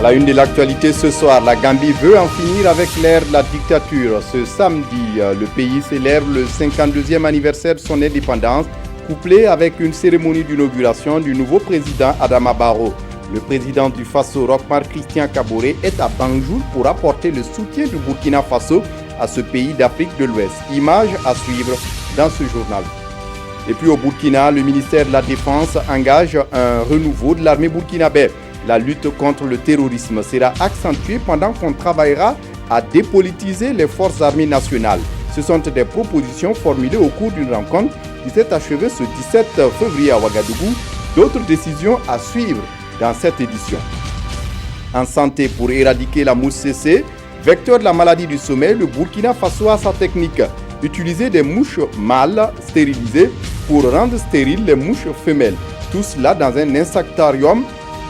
À la une de l'actualité ce soir, la Gambie veut en finir avec l'ère de la dictature. Ce samedi, le pays célèbre le 52e anniversaire de son indépendance, couplé avec une cérémonie d'inauguration du nouveau président Adama Barrow. Le président du Faso, Roch-Marc Christian Kaboré, est à Banjul pour apporter le soutien du Burkina Faso à ce pays d'Afrique de l'Ouest. Image à suivre dans ce journal. Et puis au Burkina, le ministère de la Défense engage un renouveau de l'armée burkinabé. La lutte contre le terrorisme sera accentuée pendant qu'on travaillera à dépolitiser les forces armées nationales. Ce sont des propositions formulées au cours d'une rencontre qui s'est achevée ce 17 février à Ouagadougou. D'autres décisions à suivre dans cette édition. En santé, pour éradiquer la mouche CC, vecteur de la maladie du sommeil, le Burkina Faso a sa technique. Utiliser des mouches mâles stérilisées pour rendre stériles les mouches femelles. Tout cela dans un insectarium.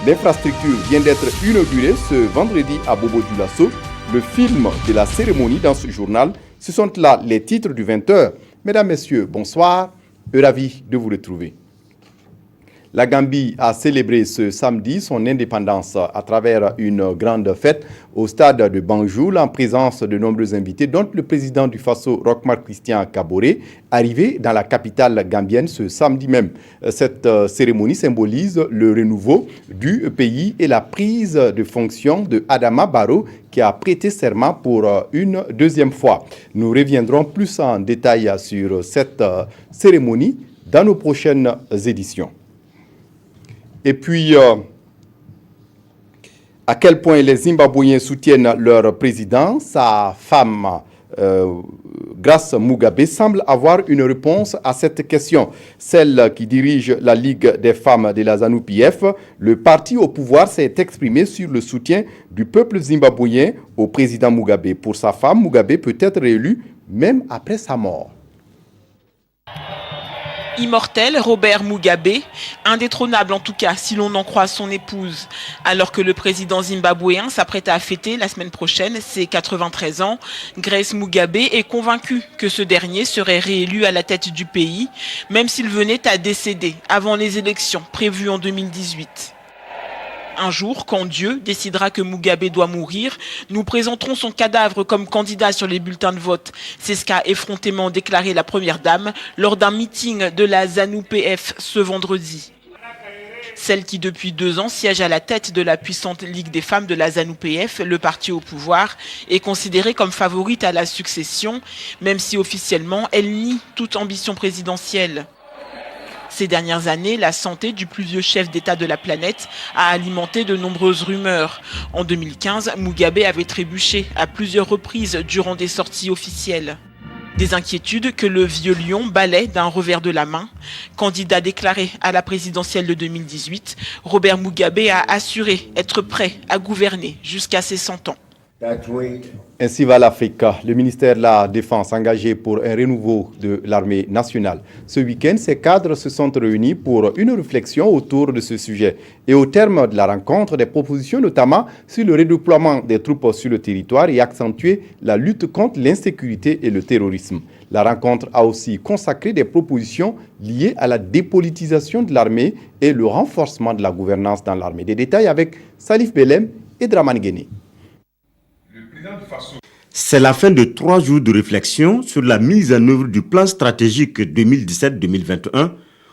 L'infrastructure vient d'être inaugurée ce vendredi à Bobo-Dioulasso. Le film de la cérémonie dans ce journal, ce sont là les titres du 20h. Mesdames, Messieurs, bonsoir. Ravi de vous retrouver. La Gambie a célébré ce samedi son indépendance à travers une grande fête au stade de Banjul en présence de nombreux invités, dont le président du Faso, Roch-Marc Christian Kaboré, arrivé dans la capitale gambienne ce samedi même. Cette cérémonie symbolise le renouveau du pays et la prise de fonction de Adama Barrow qui a prêté serment pour une deuxième fois. Nous reviendrons plus en détail sur cette cérémonie dans nos prochaines éditions. Et puis, à quel point les Zimbabwéens soutiennent leur président, sa femme, Grace Mugabe, semble avoir une réponse à cette question. Celle qui dirige la Ligue des femmes de la ZANU-PF, le parti au pouvoir s'est exprimé sur le soutien du peuple zimbabwéen au président Mugabe. Pour sa femme, Mugabe peut être réélu même après sa mort. Immortel, Robert Mugabe, indétrônable en tout cas si l'on en croit son épouse. Alors que le président zimbabwéen s'apprête à fêter la semaine prochaine ses 93 ans, Grace Mugabe est convaincue que ce dernier serait réélu à la tête du pays, même s'il venait à décéder avant les élections prévues en 2018. Un jour, quand Dieu décidera que Mugabe doit mourir, nous présenterons son cadavre comme candidat sur les bulletins de vote. C'est ce qu'a effrontément déclaré la première dame lors d'un meeting de la ZANU-PF ce vendredi. Celle qui depuis 2 ans siège à la tête de la puissante Ligue des femmes de la ZANU-PF, le parti au pouvoir, est considérée comme favorite à la succession, même si officiellement elle nie toute ambition présidentielle. Ces dernières années, la santé du plus vieux chef d'État de la planète a alimenté de nombreuses rumeurs. En 2015, Mugabe avait trébuché à plusieurs reprises durant des sorties officielles. Des inquiétudes que le vieux lion balaie d'un revers de la main. Candidat déclaré à la présidentielle de 2018, Robert Mugabe a assuré être prêt à gouverner jusqu'à ses 100 ans. Ainsi va l'Afrique. Le ministère de la Défense engagé pour un renouveau de l'armée nationale. Ce week-end, ces cadres se sont réunis pour une réflexion autour de ce sujet. Et au terme de la rencontre, des propositions notamment sur le redéploiement des troupes sur le territoire et accentuer la lutte contre l'insécurité et le terrorisme. La rencontre a aussi consacré des propositions liées à la dépolitisation de l'armée et le renforcement de la gouvernance dans l'armée. Des détails avec Salif Belem et Dramane Guéné. C'est la fin de 3 jours de réflexion sur la mise en œuvre du plan stratégique 2017-2021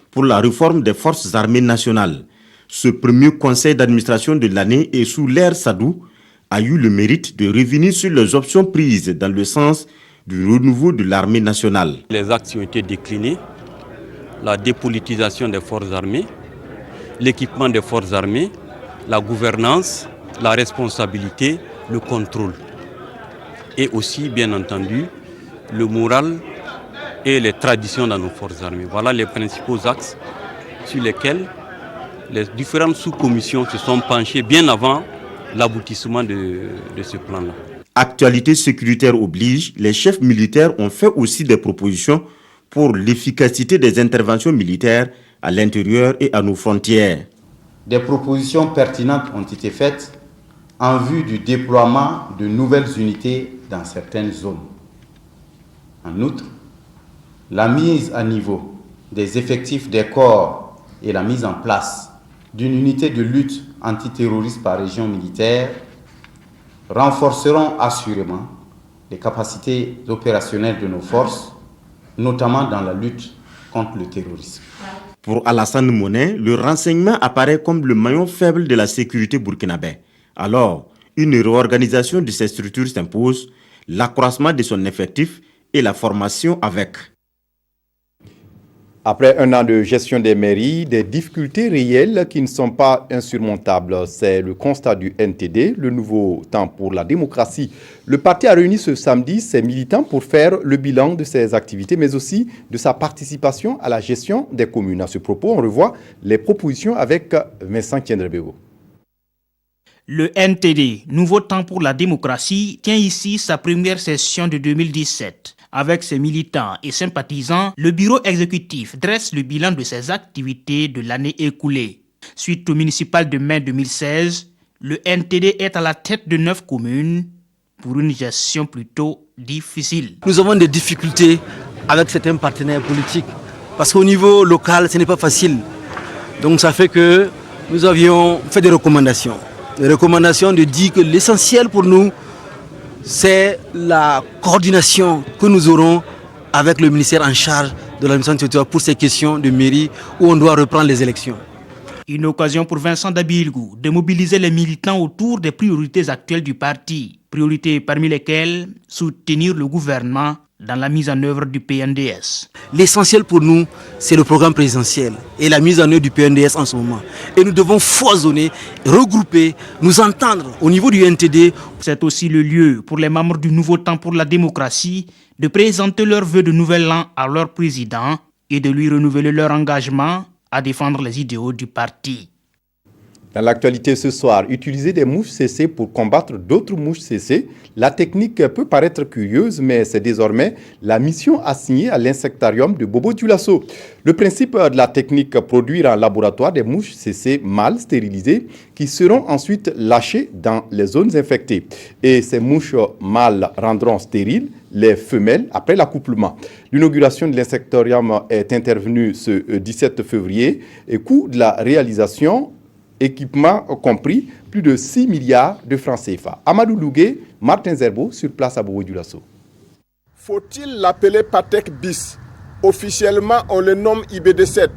pour la réforme des forces armées nationales. Ce premier conseil d'administration de l'année et sous l'ère Sadou a eu le mérite de revenir sur les options prises dans le sens du renouveau de l'armée nationale. Les axes ont été déclinés, la dépolitisation des forces armées, l'équipement des forces armées, la gouvernance, la responsabilité, le contrôle. Et aussi, bien entendu, le moral et les traditions dans nos forces armées. Voilà les principaux axes sur lesquels les différentes sous-commissions se sont penchées bien avant l'aboutissement de ce plan-là. Actualité sécuritaire oblige, les chefs militaires ont fait aussi des propositions pour l'efficacité des interventions militaires à l'intérieur et à nos frontières. Des propositions pertinentes ont été faites en vue du déploiement de nouvelles unités dans certaines zones. En outre, la mise à niveau des effectifs des corps et la mise en place d'une unité de lutte antiterroriste par région militaire renforceront assurément les capacités opérationnelles de nos forces, notamment dans la lutte contre le terrorisme. Pour Alassane Monet, le renseignement apparaît comme le maillon faible de la sécurité burkinabé. Alors, une réorganisation de ces structures s'impose, l'accroissement de son effectif et la formation avec. Après un an de gestion des mairies, des difficultés réelles qui ne sont pas insurmontables. C'est le constat du NTD, le nouveau temps pour la démocratie. Le parti a réuni ce samedi ses militants pour faire le bilan de ses activités, mais aussi de sa participation à la gestion des communes. À ce propos, on revoit les propositions avec Vincent Kiendrebego. Le NTD, Nouveau temps pour la démocratie, tient ici sa première session de 2017. Avec ses militants et sympathisants, le bureau exécutif dresse le bilan de ses activités de l'année écoulée. Suite au municipal de mai 2016, le NTD est à la tête de 9 communes pour une gestion plutôt difficile. Nous avons des difficultés avec certains partenaires politiques parce qu'au niveau local, ce n'est pas facile. Donc ça fait que nous avions fait des recommandations. Les recommandations de dire que l'essentiel pour nous, c'est la coordination que nous aurons avec le ministère en charge de l'administration territoriale pour ces questions de mairie où on doit reprendre les élections. Une occasion pour Vincent Dabilgou de mobiliser les militants autour des priorités actuelles du parti. Priorités parmi lesquelles soutenir le gouvernement dans la mise en œuvre du PNDS. L'essentiel pour nous, c'est le programme présidentiel et la mise en œuvre du PNDS en ce moment. Et nous devons foisonner, regrouper, nous entendre au niveau du NTD. C'est aussi le lieu pour les membres du Nouveau temps pour la démocratie de présenter leurs vœux de nouvel an à leur président et de lui renouveler leur engagement à défendre les idéaux du parti. Dans l'actualité ce soir, utiliser des mouches CC pour combattre d'autres mouches CC. La technique peut paraître curieuse, mais c'est désormais la mission assignée à l'insectarium de Bobo Dioulasso. Le principe de la technique, produire en laboratoire des mouches CC mâles stérilisées qui seront ensuite lâchées dans les zones infectées. Et ces mouches mâles rendront stériles les femelles après l'accouplement. L'inauguration de l'insectarium est intervenue ce 17 février et coût de la réalisation équipement compris, plus de 6 milliards de francs CFA. Amadou Lougué, Martin Zerbo, sur place à Bobo Dioulasso. Faut-il l'appeler Patek bis? Officiellement, on le nomme IBD7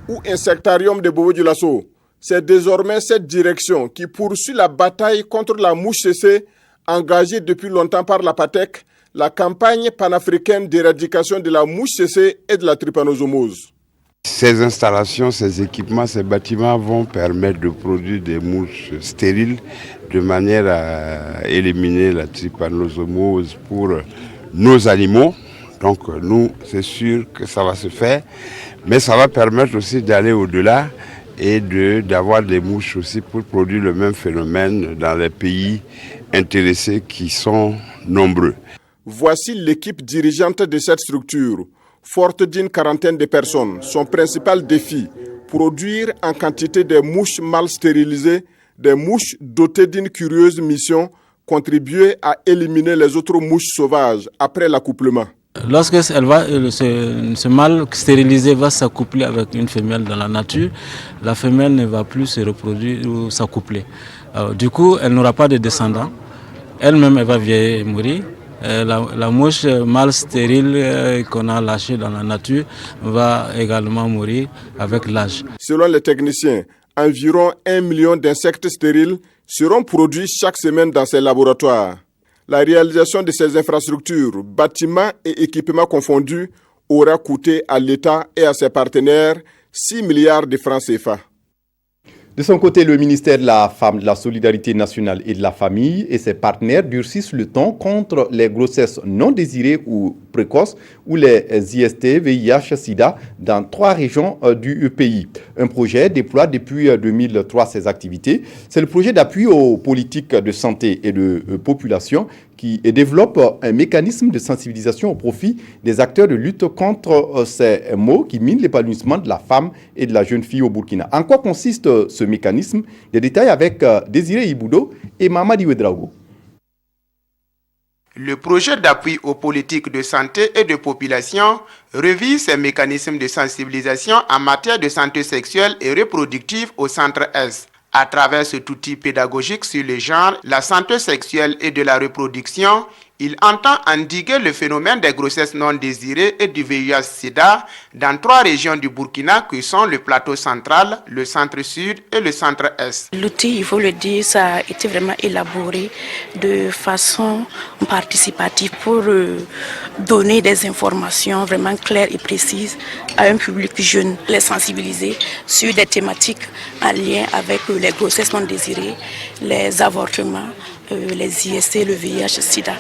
ou Insectarium de Bobo Dioulasso. C'est désormais cette direction qui poursuit la bataille contre la mouche CC engagée depuis longtemps par la Patek, la campagne panafricaine d'éradication de la mouche CC et de la trypanosomose. Ces installations, ces équipements, ces bâtiments vont permettre de produire des mouches stériles de manière à éliminer la trypanosomose pour nos animaux. Donc nous, c'est sûr que ça va se faire, mais ça va permettre aussi d'aller au-delà et d'avoir des mouches aussi pour produire le même phénomène dans les pays intéressés qui sont nombreux. Voici l'équipe dirigeante de cette structure. Forte d'une quarantaine de personnes, son principal défi, produire en quantité des mouches mal stérilisées, des mouches dotées d'une curieuse mission, contribuer à éliminer les autres mouches sauvages après l'accouplement. Lorsque ce mâle stérilisé va s'accoupler avec une femelle dans la nature, la femelle ne va plus se reproduire ou s'accoupler. Du coup, elle n'aura pas de descendants. Elle-même, elle va vieillir et mourir. La mouche mâle stérile qu'on a lâchée dans la nature va également mourir avec l'âge. Selon les techniciens, environ 1 million d'insectes stériles seront produits chaque semaine dans ces laboratoires. La réalisation de ces infrastructures, bâtiments et équipements confondus, aura coûté à l'État et à ses partenaires 6 milliards de francs CFA. De son côté, le ministère de la Femme, de la Solidarité nationale et de la Famille et ses partenaires durcissent le ton contre les grossesses non désirées ou précoces ou les IST, VIH, SIDA dans 3 régions du pays. Un projet déploie depuis 2003 ses activités. C'est le projet d'appui aux politiques de santé et de population qui développe un mécanisme de sensibilisation au profit des acteurs de lutte contre ces maux qui minent l'épanouissement de la femme et de la jeune fille au Burkina. En quoi consiste ce mécanisme? Des détails avec Désiré Iboudo et Mamadi Ouedraogo. Le projet d'appui aux politiques de santé et de population revit ses mécanismes de sensibilisation en matière de santé sexuelle et reproductive au Centre S. À travers cet outil pédagogique sur le genre, la santé sexuelle et de la reproduction, il entend endiguer le phénomène des grossesses non désirées et du VIH-Sida dans 3 régions du Burkina qui sont le plateau central, le centre-sud et le centre-est. L'outil, il faut le dire, ça a été vraiment élaboré de façon participative pour donner des informations vraiment claires et précises à un public jeune, les sensibiliser sur des thématiques en lien avec les grossesses non désirées, les avortements, les IST, le VIH-Sida.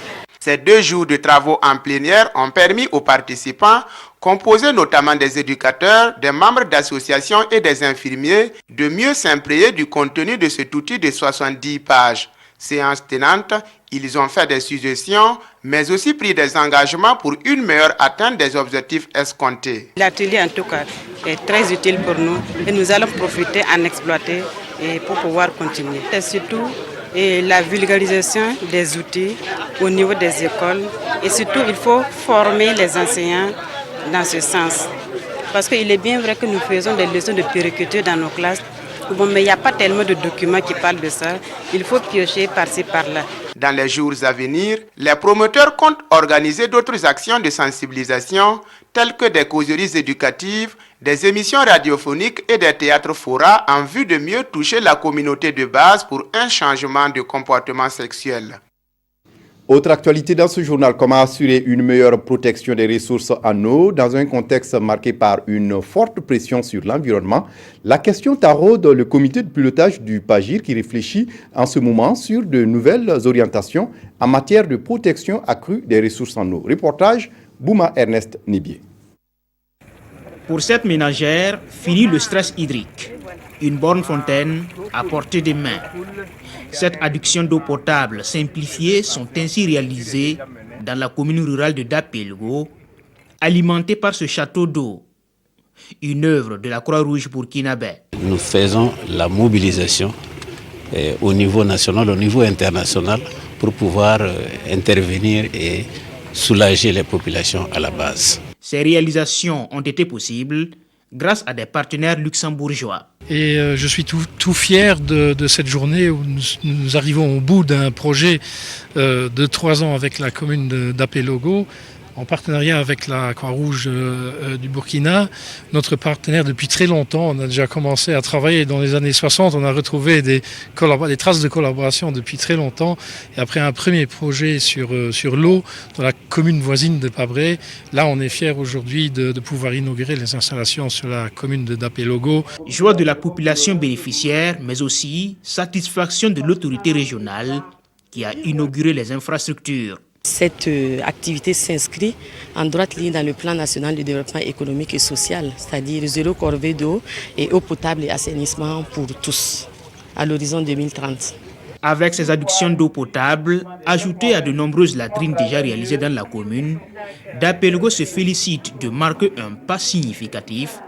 Ces 2 jours de travaux en plénière ont permis aux participants, composés notamment des éducateurs, des membres d'associations et des infirmiers, de mieux s'imprégner du contenu de cet outil de 70 pages. Séance tenante, ils ont fait des suggestions, mais aussi pris des engagements pour une meilleure atteinte des objectifs escomptés. L'atelier, en tout cas, est très utile pour nous et nous allons profiter, en exploiter et pour pouvoir continuer. Et surtout, la vulgarisation des outils au niveau des écoles et surtout il faut former les enseignants dans ce sens parce qu'il est bien vrai que nous faisons des leçons de puériculture dans nos classes, mais il n'y a pas tellement de documents qui parlent de ça, il faut piocher par-ci par-là. Dans les jours à venir, les promoteurs comptent organiser d'autres actions de sensibilisation telles que des causeries éducatives, des émissions radiophoniques et des théâtres fora en vue de mieux toucher la communauté de base pour un changement de comportement sexuel. Autre actualité dans ce journal, comment assurer une meilleure protection des ressources en eau dans un contexte marqué par une forte pression sur l'environnement. La question taraude le comité de pilotage du PAGIR qui réfléchit en ce moment sur de nouvelles orientations en matière de protection accrue des ressources en eau. Reportage Bouma Ernest Nibier. Pour cette ménagère, fini le stress hydrique. Une borne fontaine à portée des mains. Cette adduction d'eau potable simplifiée sont ainsi réalisées dans la commune rurale de Dapelgo, alimentée par ce château d'eau, une œuvre de la Croix-Rouge burkinabé. Nous faisons la mobilisation au niveau national, au niveau international, pour pouvoir intervenir et soulager les populations à la base. Ces réalisations ont été possibles grâce à des partenaires luxembourgeois. Et je suis tout fier de cette journée où nous arrivons au bout d'un projet de 3 ans avec la commune d'Apelogo, en partenariat avec la Croix-Rouge du Burkina. Notre partenaire depuis très longtemps, on a déjà commencé à travailler dans les années 60, on a retrouvé des traces de collaboration depuis très longtemps. Et après un premier projet sur l'eau dans la commune voisine de Pabré, là on est fiers aujourd'hui de pouvoir inaugurer les installations sur la commune d'Apelogo. Joie de la population bénéficiaire, mais aussi satisfaction de l'autorité régionale qui a inauguré les infrastructures. Cette activité s'inscrit en droite ligne dans le plan national de développement économique et social, c'est-à-dire 0 corvée d'eau et eau potable et assainissement pour tous, à l'horizon 2030. Avec ces adductions d'eau potable, ajoutées à de nombreuses latrines déjà réalisées dans la commune, Dapelgo se félicite de marquer un pas significatif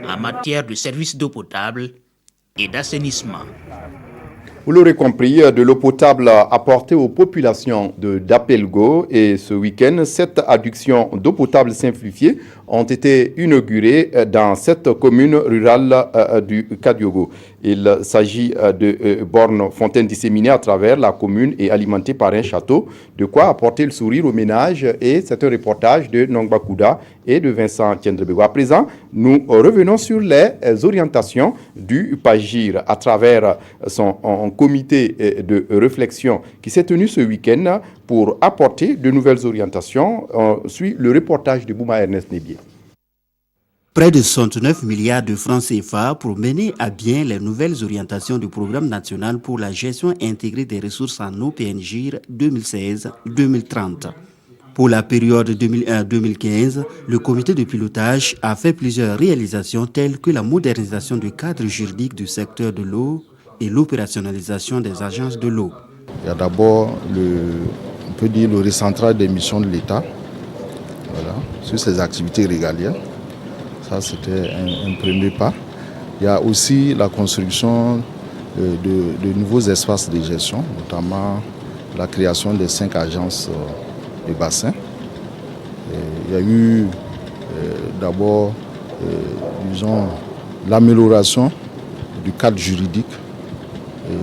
en matière de services d'eau potable et d'assainissement. Vous l'aurez compris, de l'eau potable apportée aux populations de Dapelgo et ce week-end, 7 adductions d'eau potable simplifiées ont été inaugurées dans cette commune rurale du Kadiogo. Il s'agit de bornes fontaines disséminées à travers la commune et alimentées par un château, de quoi apporter le sourire aux ménages. Et c'est un reportage de Nongba Kouda et de Vincent Tiendrebego. À présent, nous revenons sur les orientations du PAGIR à travers son comité de réflexion qui s'est tenu ce week-end pour apporter de nouvelles orientations. On suit le reportage de Bouma Ernest Nibier. Près de 69 milliards de francs CFA pour mener à bien les nouvelles orientations du programme national pour la gestion intégrée des ressources en eau PNGIR 2016-2030. Pour la période 2001-2015, le comité de pilotage a fait plusieurs réalisations telles que la modernisation du cadre juridique du secteur de l'eau et l'opérationnalisation des agences de l'eau. Il y a d'abord le recentrage des missions de l'État sur ses activités régaliennes. Ça, c'était un premier pas. Il y a aussi la construction de nouveaux espaces de gestion, notamment la création des 5 agences et bassins. Il y a eu d'abord, disons, l'amélioration du cadre juridique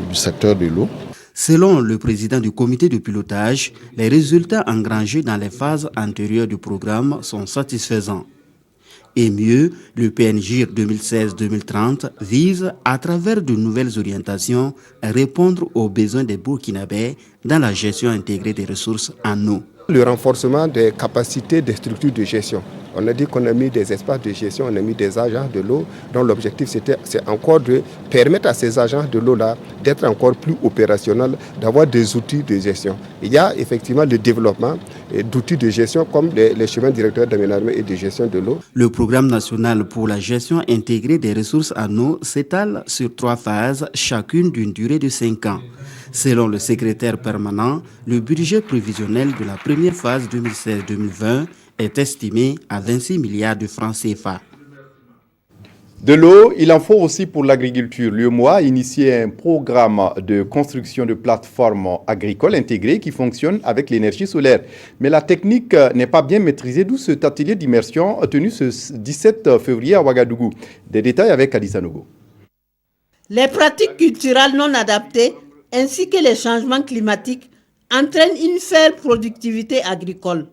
du secteur de l'eau. Selon le président du comité de pilotage, les résultats engrangés dans les phases antérieures du programme sont satisfaisants. Et mieux, le PNJIR 2016-2030 vise, à travers de nouvelles orientations, à répondre aux besoins des Burkinabés dans la gestion intégrée des ressources en eau. Le renforcement des capacités des structures de gestion. On a dit qu'on a mis des espaces de gestion, on a mis des agents de l'eau, dont l'objectif c'est encore de permettre à ces agents de l'eau-là d'être encore plus opérationnels, d'avoir des outils de gestion. Il y a effectivement le développement d'outils de gestion comme les chemins directeurs d'aménagement et de gestion de l'eau. Le programme national pour la gestion intégrée des ressources en eau s'étale sur 3 phases, chacune d'une durée de 5 ans. Selon le secrétaire permanent, le budget prévisionnel de la première phase 2016-2020 est estimé à 26 milliards de francs CFA. De l'eau, il en faut aussi pour l'agriculture. L'UEMOA a initié un programme de construction de plateformes agricoles intégrées qui fonctionnent avec l'énergie solaire. Mais la technique n'est pas bien maîtrisée, d'où cet atelier d'immersion tenu ce 17 février à Ouagadougou. Des détails avec Adissa Nogo. Les pratiques culturelles non adaptées ainsi que les changements climatiques entraînent une faible productivité agricole.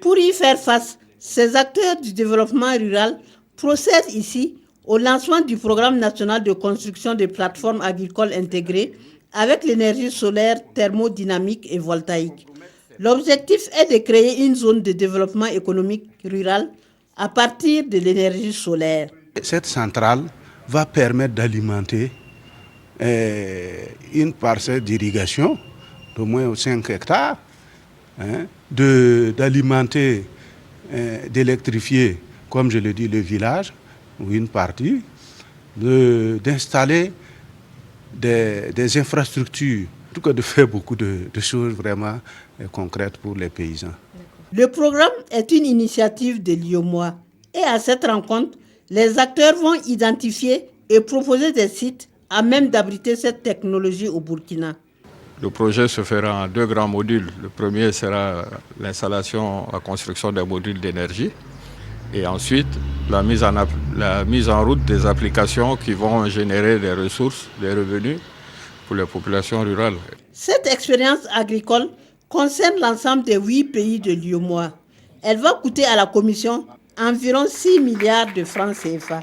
Pour y faire face, ces acteurs du développement rural procèdent ici au lancement du programme national de construction de plateformes agricoles intégrées avec l'énergie solaire, thermodynamique et voltaïque. L'objectif est de créer une zone de développement économique rural à partir de l'énergie solaire. Cette centrale va permettre d'alimenter une parcelle d'irrigation d'au moins 5 hectares, d'alimenter, d'électrifier, comme je le dis, le village, ou une partie, d'installer des infrastructures, en tout cas de faire beaucoup de choses vraiment concrètes pour les paysans. Le programme est une initiative de l'UEMOA et à cette rencontre, les acteurs vont identifier et proposer des sites à même d'abriter cette technologie au Burkina. Le projet se fera en 2 grands modules. Le premier sera l'installation, la construction des modules d'énergie et ensuite la mise en route des applications qui vont générer des ressources, des revenus pour les populations rurales. Cette expérience agricole concerne l'ensemble des 8 pays de l'UEMOA. Elle va coûter à la Commission environ 6 milliards de francs CFA.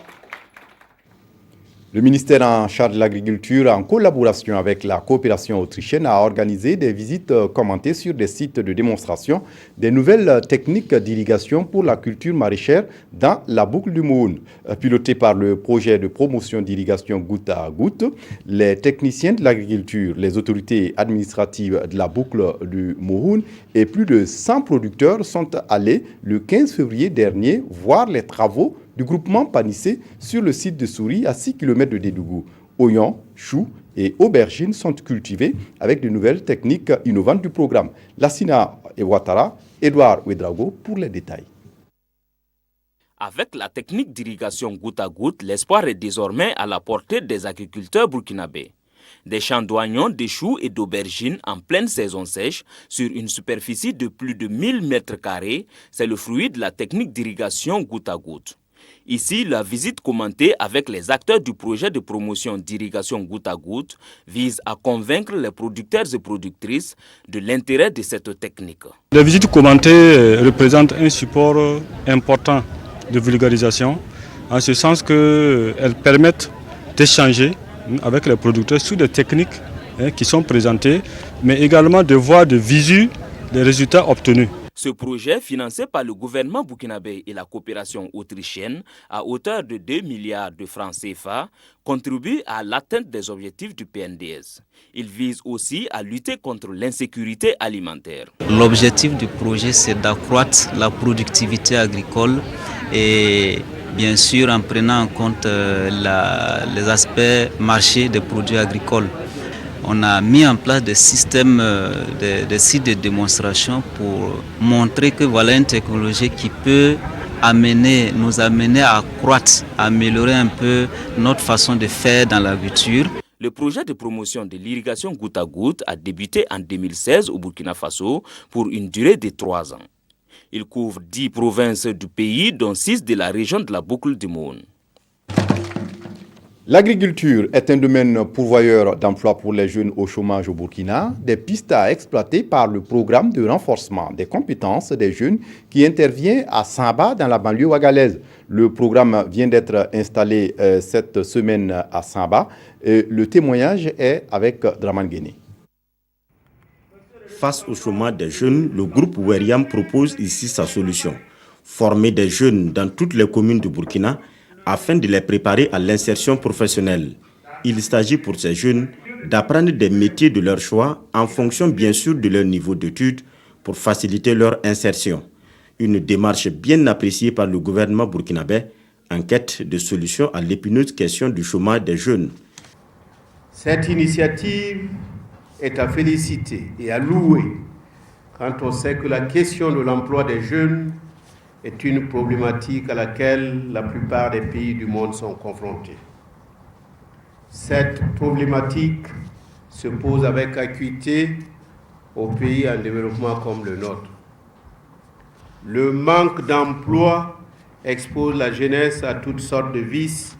Le ministère en charge de l'agriculture, en collaboration avec la coopération autrichienne, a organisé des visites commentées sur des sites de démonstration des nouvelles techniques d'irrigation pour la culture maraîchère dans la boucle du Mohun. Piloté par le projet de promotion d'irrigation goutte à goutte, les techniciens de l'agriculture, les autorités administratives de la boucle du Mohun et plus de 100 producteurs sont allés le 15 février dernier voir les travaux du groupement Panissé sur le site de Souris à 6 km de Dédougou. Oignons, choux et aubergines sont cultivés avec de nouvelles techniques innovantes du programme. Lassina et Ouattara, Edouard Ouedrago pour les détails. Avec la technique d'irrigation goutte à goutte, l'espoir est désormais à la portée des agriculteurs burkinabés. Des champs d'oignons, de choux et d'aubergines en pleine saison sèche sur une superficie de plus de 1000 m², c'est le fruit de la technique d'irrigation goutte à goutte. Ici, la visite commentée avec les acteurs du projet de promotion d'irrigation goutte à goutte vise à convaincre les producteurs et productrices de l'intérêt de cette technique. Les visites commentées représentent un support important de vulgarisation, en ce sens qu'elles permettent d'échanger avec les producteurs sur des techniques qui sont présentées, mais également de voir de visu les résultats obtenus. Ce projet, financé par le gouvernement burkinabé et la coopération autrichienne à hauteur de 2 milliards de francs CFA, contribue à l'atteinte des objectifs du PNDS. Il vise aussi à lutter contre l'insécurité alimentaire. L'objectif du projet, c'est d'accroître la productivité agricole et bien sûr en prenant en compte les aspects marché des produits agricoles. On a mis en place des systèmes, des sites de démonstration pour montrer que voilà une technologie qui peut nous amener à accroître, à améliorer un peu notre façon de faire dans l'agriculture. Le Le projet de promotion de l'irrigation goutte à goutte a débuté en 2016 au Burkina Faso pour une durée de 3 ans. Il couvre 10 provinces du pays, dont 6 de la région de la boucle du Moun. L'agriculture est un domaine pourvoyeur d'emplois pour les jeunes au chômage au Burkina. Des pistes à exploiter par le programme de renforcement des compétences des jeunes qui intervient à Samba dans la banlieue ouagalaise. Le programme vient d'être installé cette semaine à Samba. Le témoignage est avec Draman Guéné. Face au chômage des jeunes, le groupe Weriam propose ici sa solution. Former des jeunes dans toutes les communes du Burkina afin de les préparer à l'insertion professionnelle. Il s'agit pour ces jeunes d'apprendre des métiers de leur choix en fonction bien sûr de leur niveau d'études pour faciliter leur insertion. Une démarche bien appréciée par le gouvernement burkinabé en quête de solutions à l'épineuse question du chômage des jeunes. Cette initiative est à féliciter et à louer quand on sait que la question de l'emploi des jeunes est une problématique à laquelle la plupart des pays du monde sont confrontés. Cette problématique se pose avec acuité aux pays en développement comme le nôtre. Le manque d'emploi expose la jeunesse à toutes sortes de vices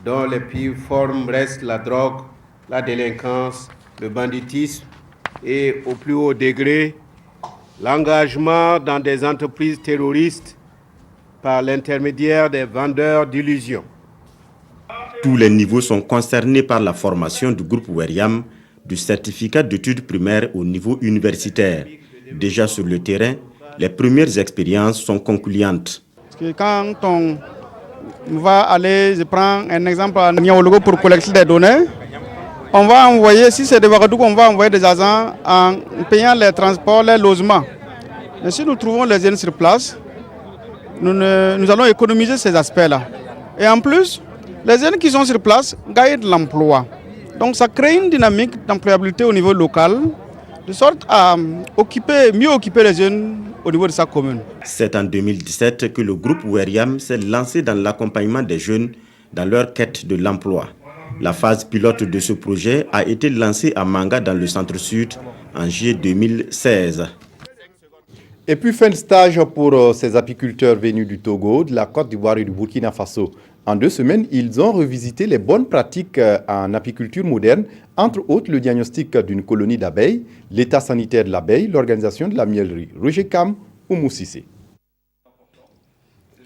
dont les pires formes restent la drogue, la délinquance, le banditisme et, au plus haut degré, l'engagement dans des entreprises terroristes par l'intermédiaire des vendeurs d'illusions. Tous les niveaux sont concernés par la formation du groupe Weriam, du certificat d'études primaires au niveau universitaire. Déjà sur le terrain, les premières expériences sont concluantes. Quand on va aller, je prends un exemple à Niaologo pour collecter des données, on va envoyer, si c'est de Ouagadougou, on va envoyer des agents en payant les transports, les logements. Mais si nous trouvons les jeunes sur place, nous allons économiser ces aspects-là. Et en plus, les jeunes qui sont sur place gagnent de l'emploi. Donc ça crée une dynamique d'employabilité au niveau local, de sorte à mieux occuper les jeunes au niveau de sa commune. C'est en 2017 que le groupe Weriam s'est lancé dans l'accompagnement des jeunes dans leur quête de l'emploi. La phase pilote de ce projet a été lancée à Manga dans le centre-sud en juillet 2016. Et puis fin de stage pour ces apiculteurs venus du Togo, de la Côte d'Ivoire et du Burkina Faso. En 2 semaines, ils ont revisité les bonnes pratiques en apiculture moderne, entre autres le diagnostic d'une colonie d'abeilles, l'état sanitaire de l'abeille, l'organisation de la miellerie. Roger Kam ou Moussissé.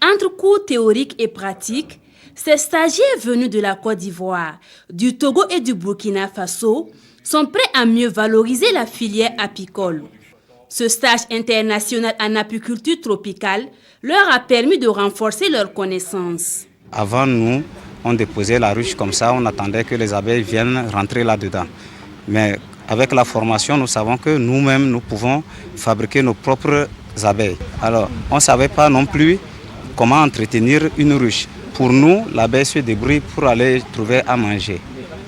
Entre cours théoriques et pratiques, ces stagiaires venus de la Côte d'Ivoire, du Togo et du Burkina Faso sont prêts à mieux valoriser la filière apicole. Ce stage international en apiculture tropicale leur a permis de renforcer leurs connaissances. Avant nous, on déposait la ruche comme ça, on attendait que les abeilles viennent rentrer là-dedans. Mais avec la formation, nous savons que nous-mêmes, nous pouvons fabriquer nos propres abeilles. Alors, on ne savait pas non plus comment entretenir une ruche. Pour nous, l'abeille se débrouille pour aller trouver à manger.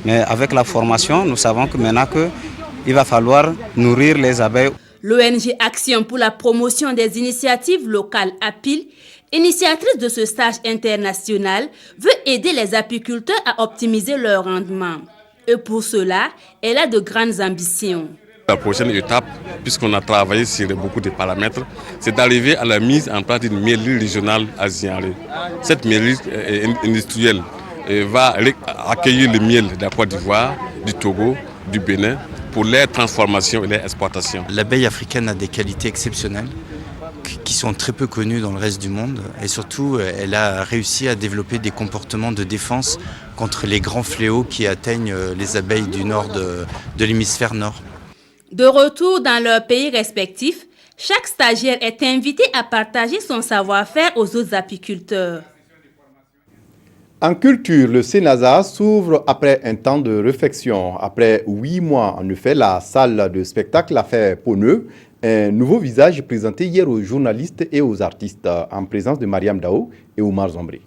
Mais avec la formation, nous savons que maintenant qu'il va falloir nourrir les abeilles. L'ONG Action pour la promotion des initiatives locales APIL, initiatrice de ce stage international, veut aider les apiculteurs à optimiser leur rendement. Et pour cela, elle a de grandes ambitions. La prochaine étape, puisqu'on a travaillé sur beaucoup de paramètres, c'est d'arriver à la mise en place d'une miellerie régionale asiatique. Cette miellerie industrielle va accueillir le miel de la Côte d'Ivoire, du Togo, du Bénin, pour leur transformation et leur exploitation. L'abeille africaine a des qualités exceptionnelles qui sont très peu connues dans le reste du monde. Et surtout, elle a réussi à développer des comportements de défense contre les grands fléaux qui atteignent les abeilles du nord de l'hémisphère nord. De retour dans leurs pays respectifs, chaque stagiaire est invité à partager son savoir-faire aux autres apiculteurs. En culture, le Sénasa s'ouvre après un temps de réflexion. Après 8 mois, en effet, la salle de spectacle a fait peau neuve. Un nouveau visage présenté hier aux journalistes et aux artistes en présence de Mariam Dao et Oumar Zombré.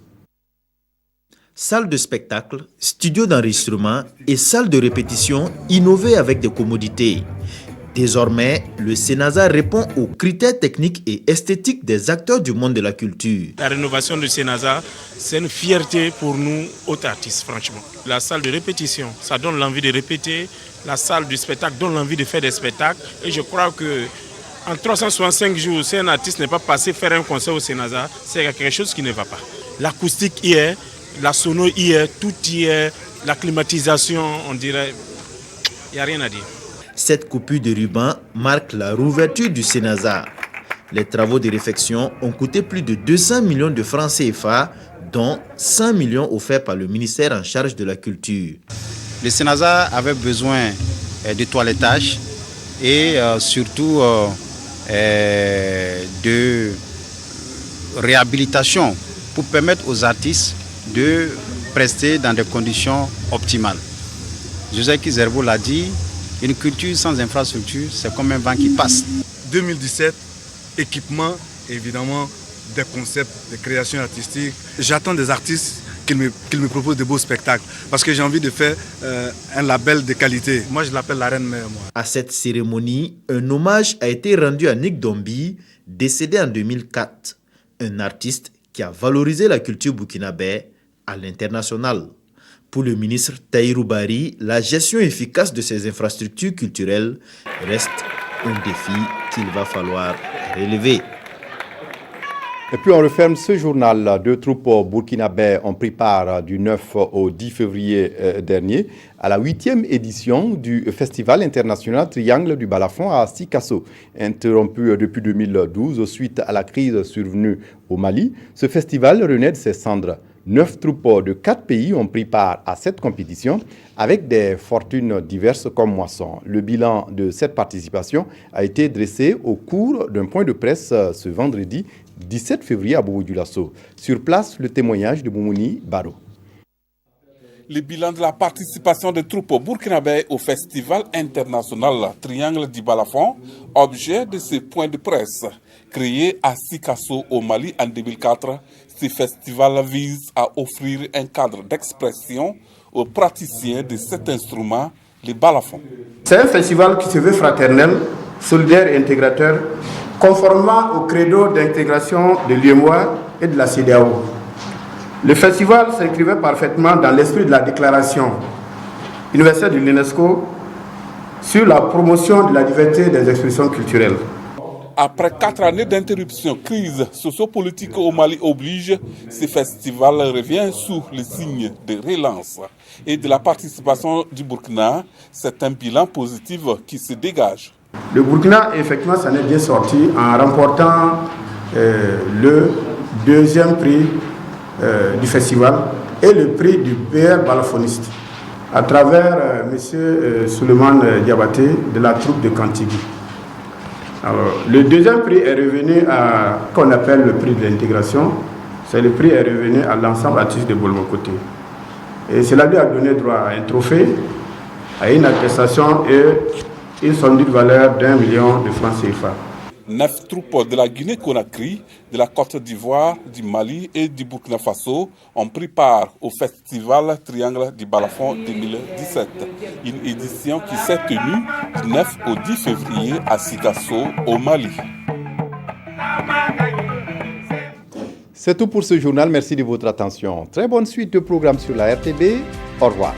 Salle de spectacle, studio d'enregistrement et salle de répétition innovées avec des commodités. Désormais, le Senasa répond aux critères techniques et esthétiques des acteurs du monde de la culture. La rénovation du Senasa, c'est une fierté pour nous, autres artistes, franchement. La salle de répétition, ça donne l'envie de répéter. La salle du spectacle donne l'envie de faire des spectacles. Et je crois que en 365 jours, si un artiste n'est pas passé faire un concert au Senasa, c'est quelque chose qui ne va pas. L'acoustique y est, la sono y est, tout y est, la climatisation, on dirait, il n'y a rien à dire. Cette coupure de ruban marque la rouverture du Senasa. Les travaux de réfection ont coûté plus de 200 millions de francs CFA, dont 100 millions offerts par le ministère en charge de la culture. Le Senasa avait besoin de toilettage et surtout de réhabilitation pour permettre aux artistes de prester dans des conditions optimales. José Kizerbo l'a dit, une culture sans infrastructure, c'est comme un vent qui passe. 2017, équipement, évidemment, des concepts, des créations artistiques. J'attends des artistes qu'ils me proposent de beaux spectacles parce que j'ai envie de faire un label de qualité. Moi, je l'appelle la reine mère. Moi. À cette cérémonie, un hommage a été rendu à Nick Dombi, décédé en 2004, un artiste qui a valorisé la culture burkinabé à l'international. Pour le ministre Tahirou Bari, la gestion efficace de ces infrastructures culturelles reste un défi qu'il va falloir relever. Et puis on referme ce journal. 2 troupes burkinabè ont pris part du 9 au 10 février dernier à la 8e édition du Festival international Triangle du Balafon à Sikasso. Interrompu depuis 2012 suite à la crise survenue au Mali, ce festival renaît de ses cendres. 9 troupes de 4 pays ont pris part à cette compétition avec des fortunes diverses comme moisson. Le bilan de cette participation a été dressé au cours d'un point de presse ce vendredi 17 février à Bobo-Dioulasso. Sur place, le témoignage de Moumouni Baro. Le bilan de la participation des troupes burkinabè au Festival international Triangle du Balafon, objet de ce point de presse. Créé à Sikasso au Mali en 2004, ce festival vise à offrir un cadre d'expression aux praticiens de cet instrument, le balafon. C'est un festival qui se veut fraternel, solidaire et intégrateur, conformément au credo d'intégration de l'UEMOA et de la CEDEAO. Le festival s'inscrivait parfaitement dans l'esprit de la déclaration universelle de l'UNESCO sur la promotion de la diversité des expressions culturelles. Après 4 années d'interruption, crise sociopolitique au Mali oblige, ce festival revient sous le signe de relance et de la participation du Burkina. C'est un bilan positif qui se dégage. Le Burkina, effectivement, s'en est bien sorti en remportant le 2e prix du festival et le prix du meilleur balafoniste à travers M. Souleymane Diabaté de la troupe de Kantigi. Alors, le 2e prix est revenu à ce qu'on appelle le prix de l'intégration. Le prix est revenu à l'ensemble artiste de Bolmokoté. Et cela lui a donné droit à un trophée, à une attestation et une somme de valeur d'1 million de francs CFA. 9 troupes de la Guinée-Conakry, de la Côte d'Ivoire, du Mali et du Burkina Faso ont pris part au Festival Triangle du Balafon 2017. Une édition qui s'est tenue du 9 au 10 février à Sikasso, au Mali. C'est tout pour ce journal. Merci de votre attention. Très bonne suite de programmes sur la RTB. Au revoir.